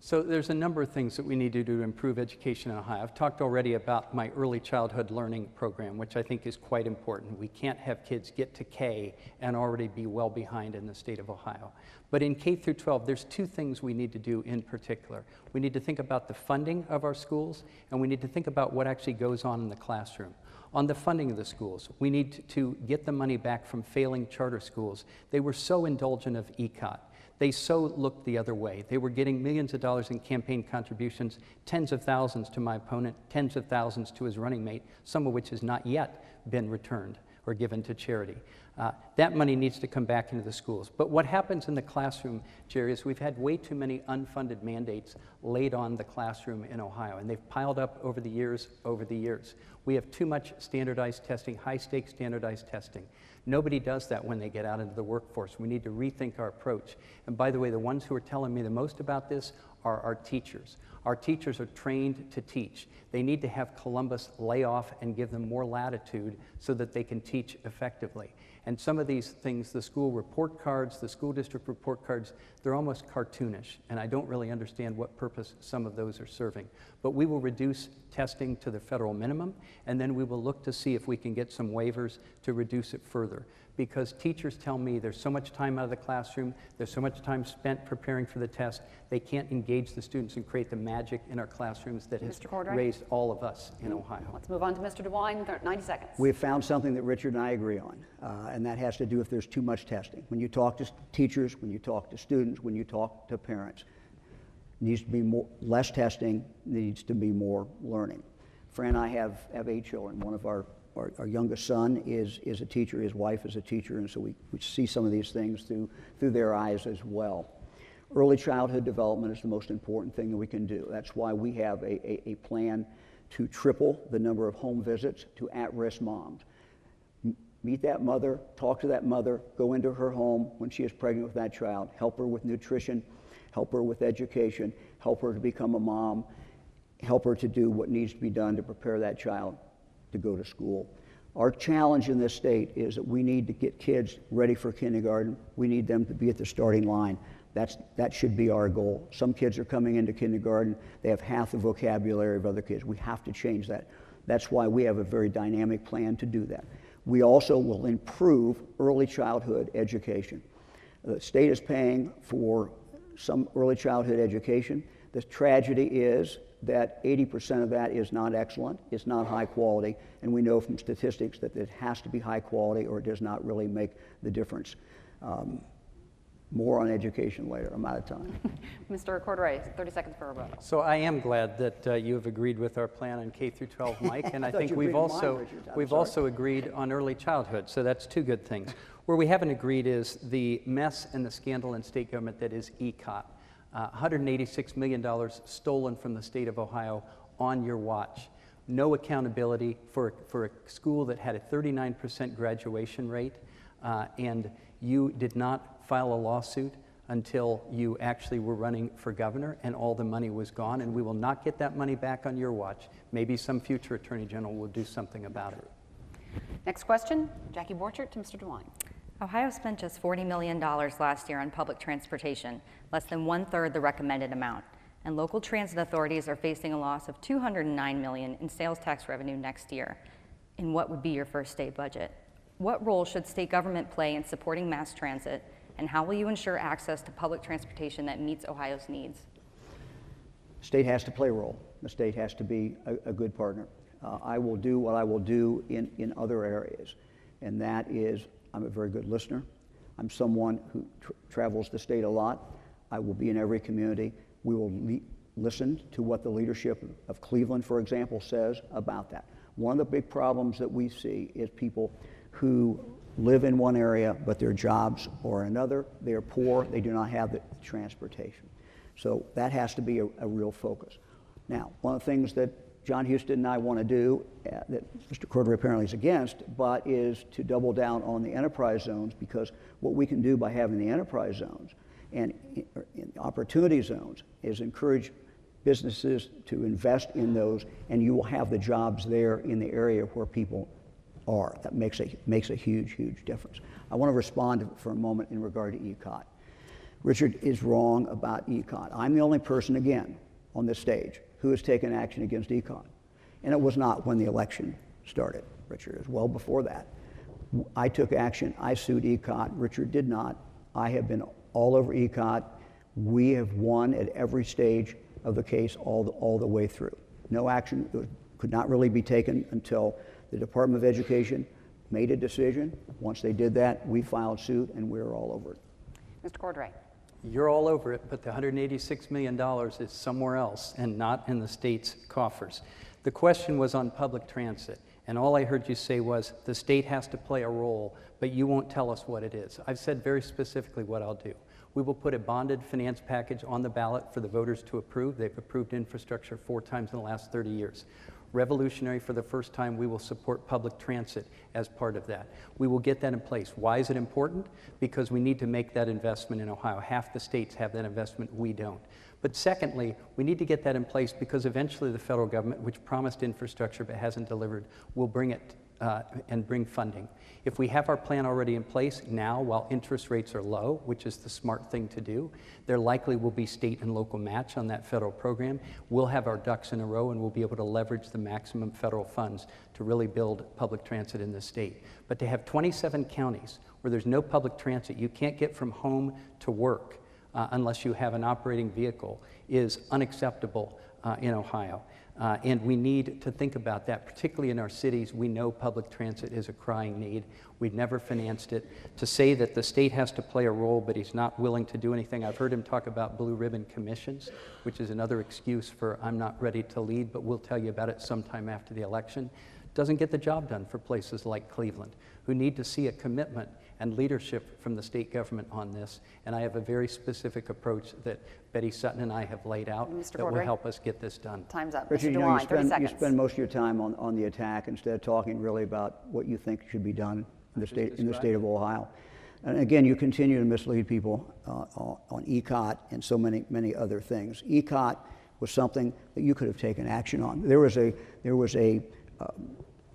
So there's a number of things that we need to do to improve education in Ohio. I've talked already about my early childhood learning program, which I think is quite important. We can't have kids get to K and already be well behind in the state of Ohio. But in K through 12, there's two things we need to do in particular. We need to think about the funding of our schools, and we need to think about what actually goes on in the classroom. On the funding of the schools, we need to get the money back from failing charter schools. They were so indulgent of ECOT. They so looked the other way. They were getting millions of dollars in campaign contributions, tens of thousands to my opponent, tens of thousands to his running mate, some of which has not yet been returned or given to charity. That money needs to come back into the schools. But what happens in the classroom, Jerry, is we've had way too many unfunded mandates laid on the classroom in Ohio, and they've piled up over the years. We have too much standardized testing, high-stakes standardized testing. Nobody does that when they get out into the workforce. We need to rethink our approach. And by the way, the ones who are telling me the most about this are our teachers. Our teachers are trained to teach. They need to have Columbus lay off and give them more latitude so that they can teach effectively. And some of these things, the school report cards, the school district report cards, they're almost cartoonish, and I don't really understand what purpose some of those are serving. But we will reduce testing to the federal minimum, and then we will look to see if we can get some waivers to reduce it further. Because teachers tell me there's so much time out of the classroom, there's so much time spent preparing for the test, they can't engage the students and create the magic in our classrooms that has raised all of us in Ohio. Let's move on to Mr. DeWine, 90 seconds. We've found something that Richard and I agree on, and that has to do if there's too much testing. When you talk to teachers, when you talk to students, when you talk to parents, needs to be less testing, needs to be more learning. Fran and I have 8 children. One of our youngest son is a teacher, his wife is a teacher, and so we see some of these things through their eyes as well. Early childhood development is the most important thing that we can do. That's why we have a plan to triple the number of home visits to at-risk moms. Meet that mother, talk to that mother, go into her home when she is pregnant with that child, help her with nutrition, help her with education, help her to become a mom, help her to do what needs to be done to prepare that child to go to school. Our challenge in this state is that we need to get kids ready for kindergarten. We need them to be at the starting line. That should be our goal. Some kids are coming into kindergarten, they have half the vocabulary of other kids. We have to change that. That's why we have a very dynamic plan to do that. We also will improve early childhood education. The state is paying for some early childhood education. The tragedy is that 80% of that is not excellent, it's not high quality, and we know from statistics that it has to be high quality or it does not really make the difference. More on education later. I'm out of time. Mr. Cordray, 30 seconds for rebuttal. So I am glad that you have agreed with our plan on K through 12, Mike, and I think we've also agreed on early childhood. So that's two good things. Where we haven't agreed is the mess and the scandal in state government that is ECOT. $186 million stolen from the state of Ohio on your watch. No accountability for a school that had a 39% graduation rate, and you did not file a lawsuit until you actually were running for governor and all the money was gone, and we will not get that money back on your watch. Maybe some future attorney general will do something about it. Next question, Jackie Borchert to Mr. DeWine. Ohio spent just $40 million last year on public transportation, less than 1/3 the recommended amount. And local transit authorities are facing a loss of $209 million in sales tax revenue next year. In what would be your first state budget? What role should state government play in supporting mass transit? And how will you ensure access to public transportation that meets Ohio's needs? The state has to play a role. The state has to be a good partner. I will do what I will do in other areas, and that is I'm a very good listener. I'm someone who travels the state a lot. I will be in every community. We will listen to what the leadership of Cleveland, for example, says about that. One of the big problems that we see is people who live in one area, but their jobs are another. They are poor. They do not have the transportation. So that has to be a real focus. Now, one of the things that John Houston and I want to do, that Mr. Cordray apparently is against, but is to double down on the enterprise zones, because what we can do by having the enterprise zones and opportunity zones is encourage businesses to invest in those, and you will have the jobs there in the area where people are. That makes a huge, huge difference. I want to respond for a moment in regard to ECOT. Richard is wrong about ECOT. I'm the only person, again, on this stage who has taken action against ECOT. And it was not when the election started, Richard. It was well before that. I took action. I sued ECOT. Richard did not. I have been all over ECOT. We have won at every stage of the case all the way through. No action could not really be taken until the Department of Education made a decision. Once they did that, we filed suit, and we were all over it. Mr. Cordray. You're all over it, but the $186 million is somewhere else and not in the state's coffers. The question was on public transit, and all I heard you say was the state has to play a role, but you won't tell us what it is. I've said very specifically what I'll do. We will put a bonded finance package on the ballot for the voters to approve. They've approved infrastructure 4 times in the last 30 years. Revolutionary, for the first time, we will support public transit as part of that. We will get that in place. Why is it important? Because we need to make that investment in Ohio. Half the states have that investment, we don't. But secondly, we need to get that in place because eventually the federal government, which promised infrastructure but hasn't delivered, will bring it and bring funding. If we have our plan already in place now, while interest rates are low, which is the smart thing to do, there likely will be state and local match on that federal program. We'll have our ducks in a row and we'll be able to leverage the maximum federal funds to really build public transit in the state. But to have 27 counties where there's no public transit, you can't get from home to work unless you have an operating vehicle, is unacceptable in Ohio. And we need to think about that, particularly in our cities. We know public transit is a crying need. We've never financed it. To say that the state has to play a role, but he's not willing to do anything. I've heard him talk about blue ribbon commissions, which is another excuse for I'm not ready to lead, but we'll tell you about it sometime after the election. Doesn't get the job done for places like Cleveland, who need to see a commitment and leadership from the state government on this. And I have a very specific approach that Betty Sutton and I have laid out that will help us get this done. Time's up. Richard, Mr. DeWine, 30 seconds. you spend most of your time on the attack instead of talking really about what you think should be done in the state of Ohio. And again, you continue to mislead people on ECOT and so many other things. ECOT was something that you could have taken action on. There was a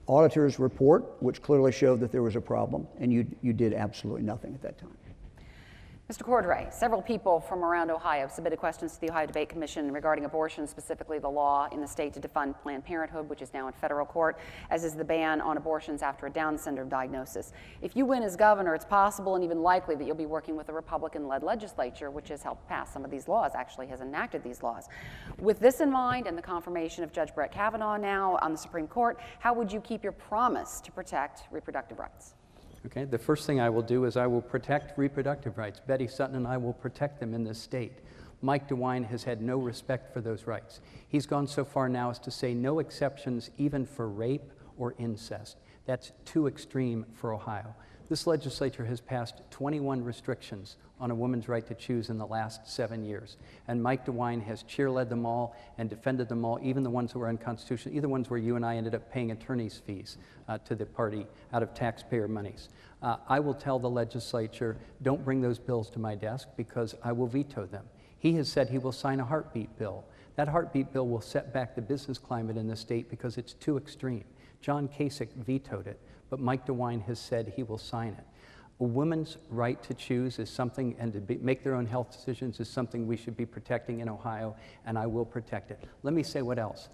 auditor's report which clearly showed that there was a problem, and you did absolutely nothing at that time. Mr. Cordray, several people from around Ohio submitted questions to the Ohio Debate Commission regarding abortion, specifically the law in the state to defund Planned Parenthood, which is now in federal court, as is the ban on abortions after a Down syndrome diagnosis. If you win as governor, it's possible and even likely that you'll be working with a Republican-led legislature, which has helped pass some of these laws, actually has enacted these laws. With this in mind and the confirmation of Judge Brett Kavanaugh now on the Supreme Court, how would you keep your promise to protect reproductive rights? Okay, the first thing I will do is I will protect reproductive rights. Betty Sutton and I will protect them in this state. Mike DeWine has had no respect for those rights. He's gone so far now as to say no exceptions even for rape or incest. That's too extreme for Ohio. This legislature has passed 21 restrictions on a woman's right to choose in the last 7 years. And Mike DeWine has cheerled them all and defended them all, even the ones that were unconstitutional, either ones where you and I ended up paying attorney's fees to the party out of taxpayer monies. I will tell the legislature, don't bring those bills to my desk because I will veto them. He has said he will sign a heartbeat bill. That heartbeat bill will set back the business climate in the state because it's too extreme. John Kasich vetoed it, but Mike DeWine has said he will sign it. A woman's right to choose is something, and to make their own health decisions is something we should be protecting in Ohio, and I will protect it. Let me say what else.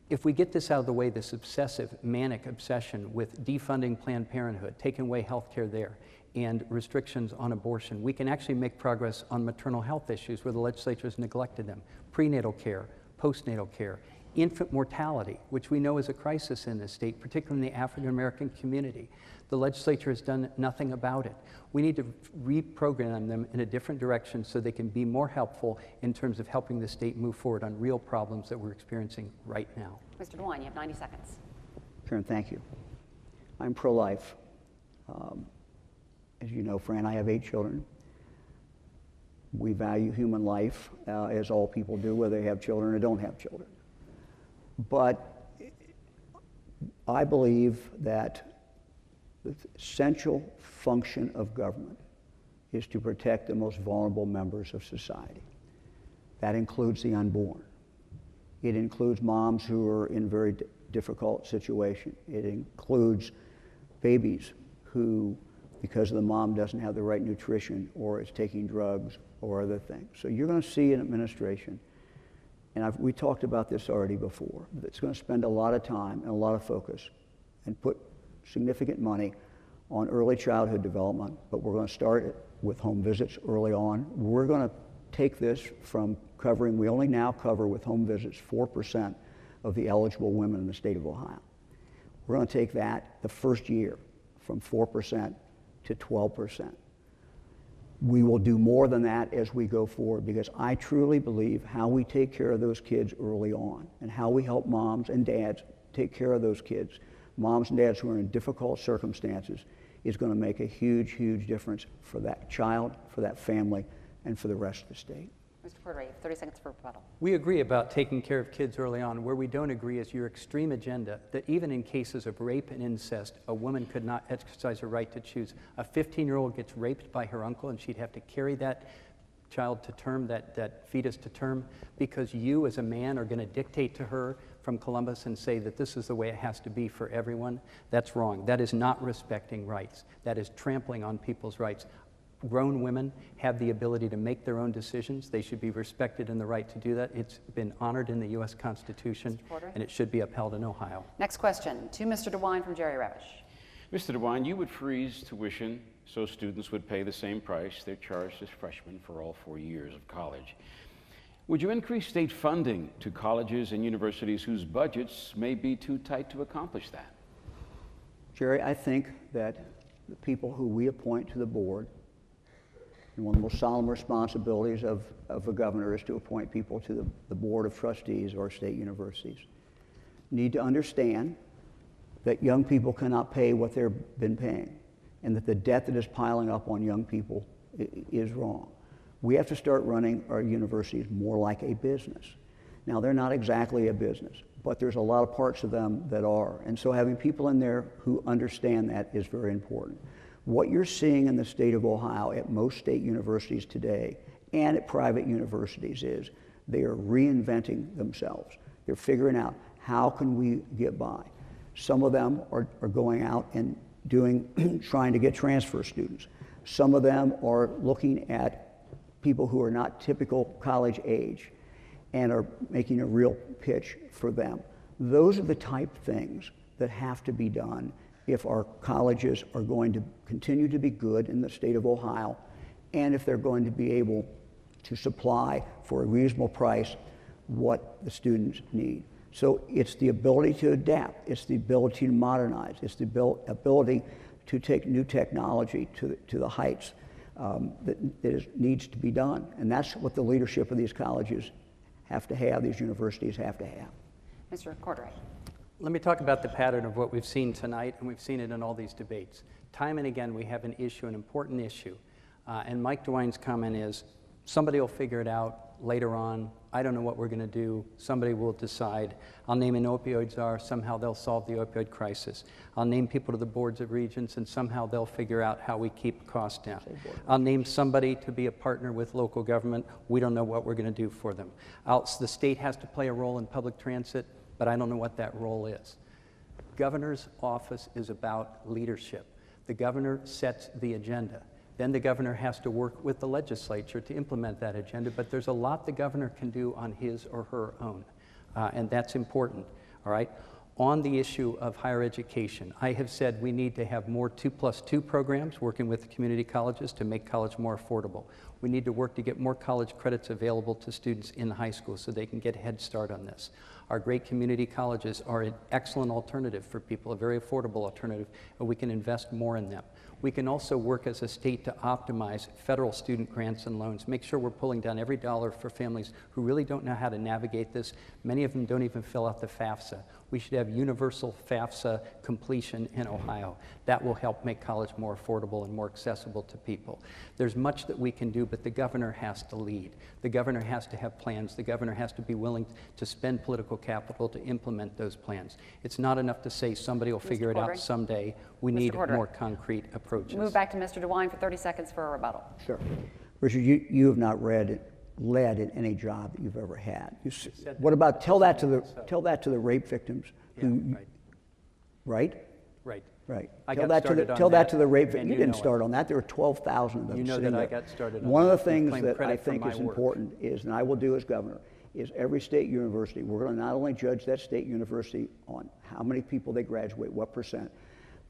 If we get this out of the way, this obsessive, manic obsession with defunding Planned Parenthood, taking away health care there, and restrictions on abortion, we can actually make progress on maternal health issues where the legislature has neglected them. Prenatal care, postnatal care, infant mortality, which we know is a crisis in this state, particularly in the African American community. The legislature has done nothing about it. We need to reprogram them in a different direction so they can be more helpful in terms of helping the state move forward on real problems that we're experiencing right now. Mr. DeWine, you have 90 seconds. Karen, thank you. I'm pro-life. As you know, Fran, I have 8 children. We value human life, as all people do, whether they have children or don't have children. But I believe that the essential function of government is to protect the most vulnerable members of society. That includes the unborn. It includes moms who are in very difficult situations. It includes babies who because the mom doesn't have the right nutrition or is taking drugs or other things. So you're going to see an administration, and we talked about this already before, that's going to spend a lot of time and a lot of focus and put significant money on early childhood development, but we're going to start it with home visits early on. We're going to take this from covering, we only now cover with home visits 4% of the eligible women in the state of Ohio. We're going to take that the first year from 4% to 12%. We will do more than that as we go forward, because I truly believe how we take care of those kids early on and how we help moms and dads take care of those kids, moms and dads who are in difficult circumstances, is going to make a huge, huge difference for that child, for that family, and for the rest of the state. Mr. Cordray, you have 30 seconds for rebuttal. We agree about taking care of kids early on. Where we don't agree is your extreme agenda that even in cases of rape and incest, a woman could not exercise her right to choose. A 15-year-old gets raped by her uncle, and she'd have to carry that child to term, that fetus to term, because you as a man are going to dictate to her from Columbus and say that this is the way it has to be for everyone. That's wrong. That is not respecting rights. That is trampling on people's rights. Grown women have the ability to make their own decisions. They should be respected in the right to do that. It's been honored in the U.S. Constitution, and it should be upheld in Ohio. Next question to Mr. DeWine from Jerry Revish. Mr. DeWine, you would freeze tuition so students would pay the same price they're charged as freshmen for all 4 years of college. Would you increase state funding to colleges and universities whose budgets may be too tight to accomplish that? Jerry, I think that the people who we appoint to the board, and one of the most solemn responsibilities of a governor is to appoint people to the board of trustees of our state universities, need to understand that young people cannot pay what they've been paying, and that the debt that is piling up on young people is wrong. We have to start running our universities more like a business. Now, they're not exactly a business, but there's a lot of parts of them that are. And so having people in there who understand that is very important. What you're seeing in the state of Ohio at most state universities today and at private universities is they are reinventing themselves. They're figuring out, how can we get by? Some of them are going out and trying to get transfer students. Some of them are looking at people who are not typical college age and are making a real pitch for them. Those are the type of things that have to be done if our colleges are going to continue to be good in the state of Ohio, and if they're going to be able to supply for a reasonable price what the students need. So it's the ability to adapt, it's the ability to modernize, it's the ability to take new technology to the heights that needs to be done. And that's what the leadership of these colleges have to have, these universities have to have. Mr. Cordray. Let me talk about the pattern of what we've seen tonight, and we've seen it in all these debates. Time and again, we have an issue, an important issue. And Mike DeWine's comment is, somebody will figure it out later on. I don't know what we're going to do. Somebody will decide. I'll name an opioid czar. Somehow they'll solve the opioid crisis. I'll name people to the boards of regents, and somehow they'll figure out how we keep costs down. I'll name somebody to be a partner with local government. We don't know what we're going to do for them. The state has to play a role in public transit, but I don't know what that role is. Governor's office is about leadership. The governor sets the agenda. Then the governor has to work with the legislature to implement that agenda, but there's a lot the governor can do on his or her own, and that's important, all right? On the issue of higher education, I have said we need to have more 2+2 programs, working with the community colleges to make college more affordable. We need to work to get more college credits available to students in high school so they can get a head start on this. Our great community colleges are an excellent alternative for people, a very affordable alternative, and we can invest more in them. We can also work as a state to optimize federal student grants and loans, make sure we're pulling down every dollar for families who really don't know how to navigate this. Many of them don't even fill out the FAFSA. We should have universal FAFSA completion in Ohio. That will help make college more affordable and more accessible to people. There's much that we can do, but the governor has to lead. The governor has to have plans. The governor has to be willing to spend political capital to implement those plans. It's not enough to say somebody will figure it out someday. We need more concrete approaches. Move back to Mr. DeWine for 30 seconds for a rebuttal. Sure. Richard, you have not led in any job that you've ever had. What about, tell that to the rape victims who, Yeah, right? Right? Right. Right. I Tell got that started to on tell that that, to the rape. and You you didn't know start it. on that. There were 12,000 of them. You know sitting that I there. got started on One of the that. You things claim that I credit for think my is work. important is, and I will do as governor, is every state university, we're going to not only judge that state university on how many people they graduate, what percent,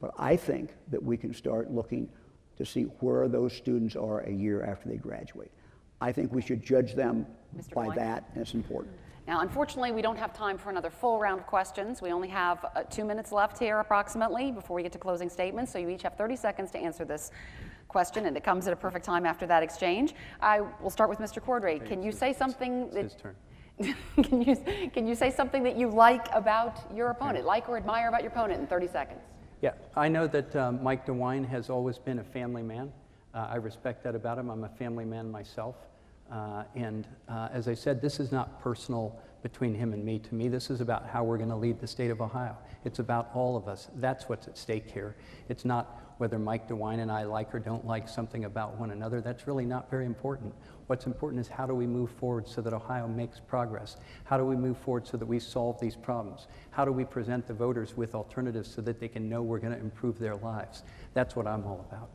but I think that we can start looking to see where those students are a year after they graduate. I think we should judge them Mr. by Dwight? that, and it's important. Now, unfortunately, we don't have time for another full round of questions. We only have 2 minutes left here approximately before we get to closing statements, so you each have 30 seconds to answer this question, and it comes at a perfect time after that exchange. I will start with Mr. Cordray. Can you say something It's that his turn. can you say something that you like about your opponent, like or admire about your opponent in 30 seconds? Yeah, I know that Mike DeWine has always been a family man. I respect that about him. I'm a family man myself. As I said, this is not personal between him and me. To me, this is about how we're going to lead the state of Ohio. It's about all of us. That's what's at stake here. It's not whether Mike DeWine and I like or don't like something about one another. That's really not very important. What's important is how do we move forward so that Ohio makes progress? How do we move forward so that we solve these problems? How do we present the voters with alternatives so that they can know we're going to improve their lives? That's what I'm all about.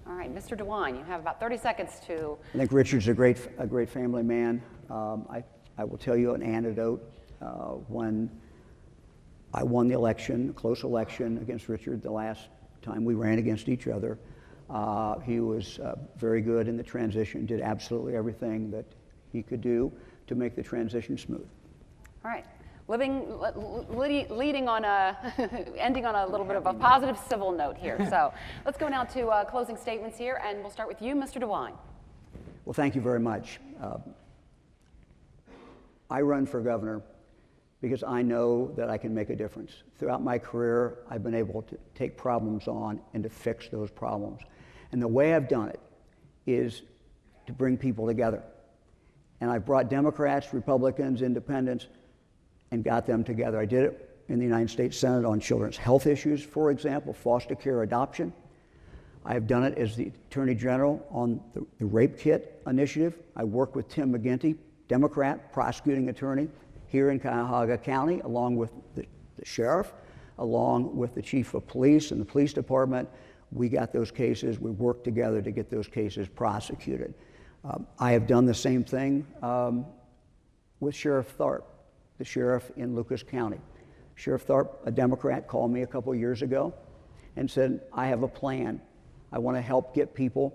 All right, Mr. DeWine, you have about 30 seconds to. I think Richard's a great family man. I will tell you an anecdote. When I won the election, a close election against Richard, the last time we ran against each other, he was very good in the transition, did absolutely everything that he could do to make the transition smooth. All right. Leading on ending on a little bit of a positive civil note here. So let's go now to closing statements here, and we'll start with you, Mr. DeWine. Well, thank you very much. I run for governor because I know that I can make a difference. Throughout my career, I've been able to take problems on and to fix those problems. And the way I've done it is to bring people together. And I've brought Democrats, Republicans, Independents, and got them together. I did it in the United States Senate on children's health issues, for example, foster care, adoption. I have done it as the Attorney General on the rape kit initiative. I worked with Tim McGinty, Democrat, prosecuting attorney here in Cuyahoga County, along with the sheriff, along with the chief of police and the police department. We got those cases. We worked together to get those cases prosecuted. I have done the same thing with Sheriff Tharp, the sheriff in Lucas County. Sheriff Tharp, a Democrat, called me a couple years ago and said, I have a plan. I want to help get people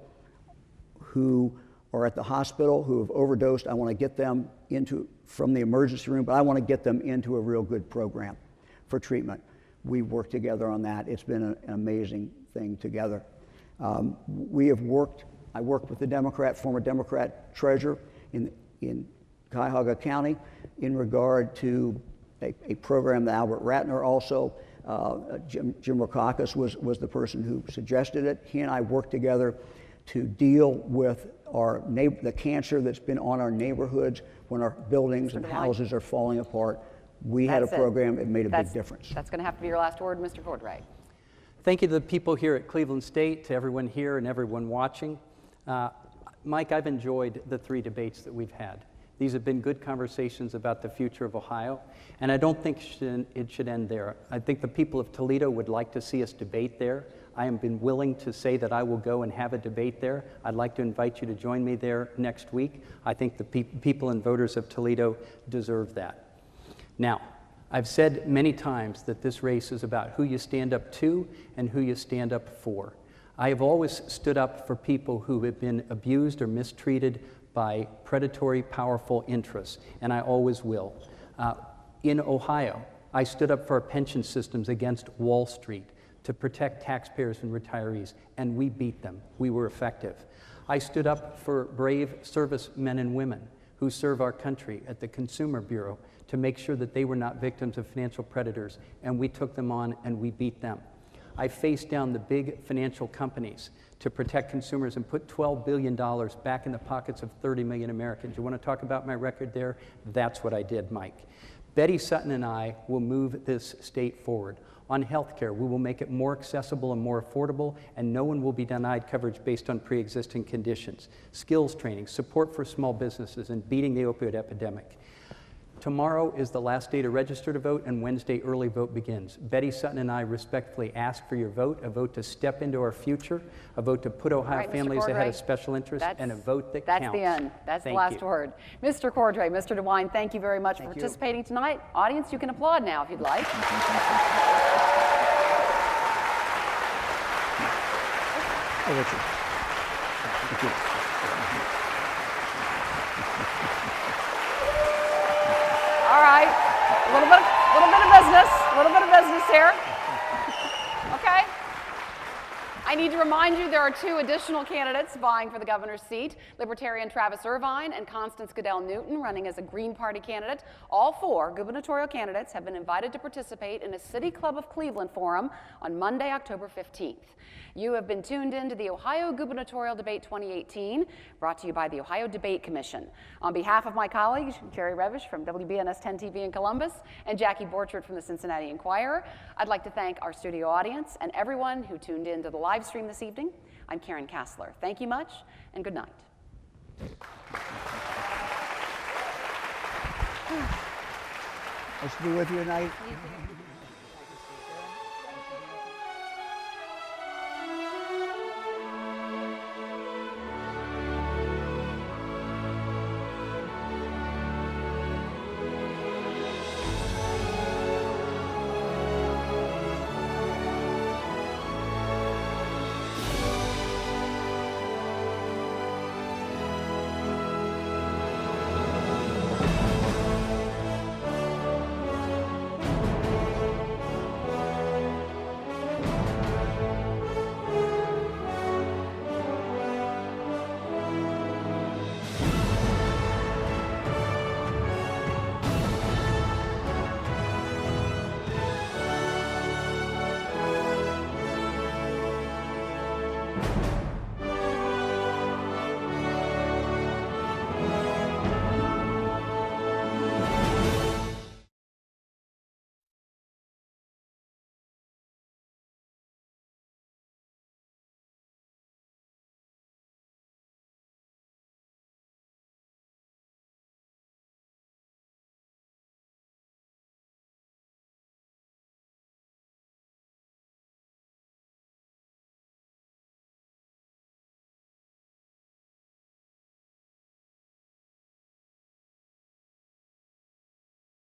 who are at the hospital, who have overdosed. I want to get them from the emergency room, but I want to get them into a real good program for treatment. We worked together on that. It's been an amazing thing together. I worked with the former Democrat treasurer in Cuyahoga County in regard to a program that Albert Ratner also, Jim Rackauckus was the person who suggested it. He and I worked together to deal with the cancer that's been on our neighborhoods when our buildings and houses are falling apart. We had a program, it made a big difference. That's going to have to be your last word, Mr. Cordray. Thank you to the people here at Cleveland State, to everyone here and everyone watching. Mike, I've enjoyed the 3 debates that we've had. These have been good conversations about the future of Ohio, and I don't think it should end there. I think the people of Toledo would like to see us debate there. I have been willing to say that I will go and have a debate there. I'd like to invite you to join me there next week. I think the people and voters of Toledo deserve that. Now, I've said many times that this race is about who you stand up to and who you stand up for. I have always stood up for people who have been abused or mistreated by predatory, powerful interests, and I always will. In Ohio, I stood up for our pension systems against Wall Street to protect taxpayers and retirees, and we beat them. We were effective. I stood up for brave servicemen and women who serve our country at the Consumer Bureau to make sure that they were not victims of financial predators, and we took them on and we beat them. I faced down the big financial companies to protect consumers and put $12 billion back in the pockets of 30 million Americans. You want to talk about my record there? That's what I did, Mike. Betty Sutton and I will move this state forward. On health care, we will make it more accessible and more affordable, and no one will be denied coverage based on pre-existing conditions. Skills training, support for small businesses, and beating the opioid epidemic. Tomorrow is the last day to register to vote, and Wednesday early vote begins. Betty Sutton and I respectfully ask for your vote, a vote to step into our future, a vote to put Ohio right, Mr. families ahead of Cordray. special interests, and a vote that That's counts. the end. That's Thank the last you. word. Mr. Cordray, Mr. DeWine, thank you very much for Thank you. participating tonight. Audience, you can applaud now if you'd like. Hey, Richard. Thank you. All right, a little bit of business here. Okay. I need to remind you there are two additional candidates vying for the governor's seat, Libertarian Travis Irvine and Constance Goodell Newton running as a Green Party candidate. All four gubernatorial candidates have been invited to participate in a City Club of Cleveland forum on Monday, October 15th. You have been tuned in to the Ohio Gubernatorial Debate 2018, brought to you by the Ohio Debate Commission. On behalf of my colleagues, Jerry Revish from WBNS 10 TV in Columbus and Jackie Borchert from the Cincinnati Enquirer, I'd like to thank our studio audience and everyone who tuned in to the live stream this evening. I'm Karen Kassler. Thank you much, and good night. Nice to be with you tonight.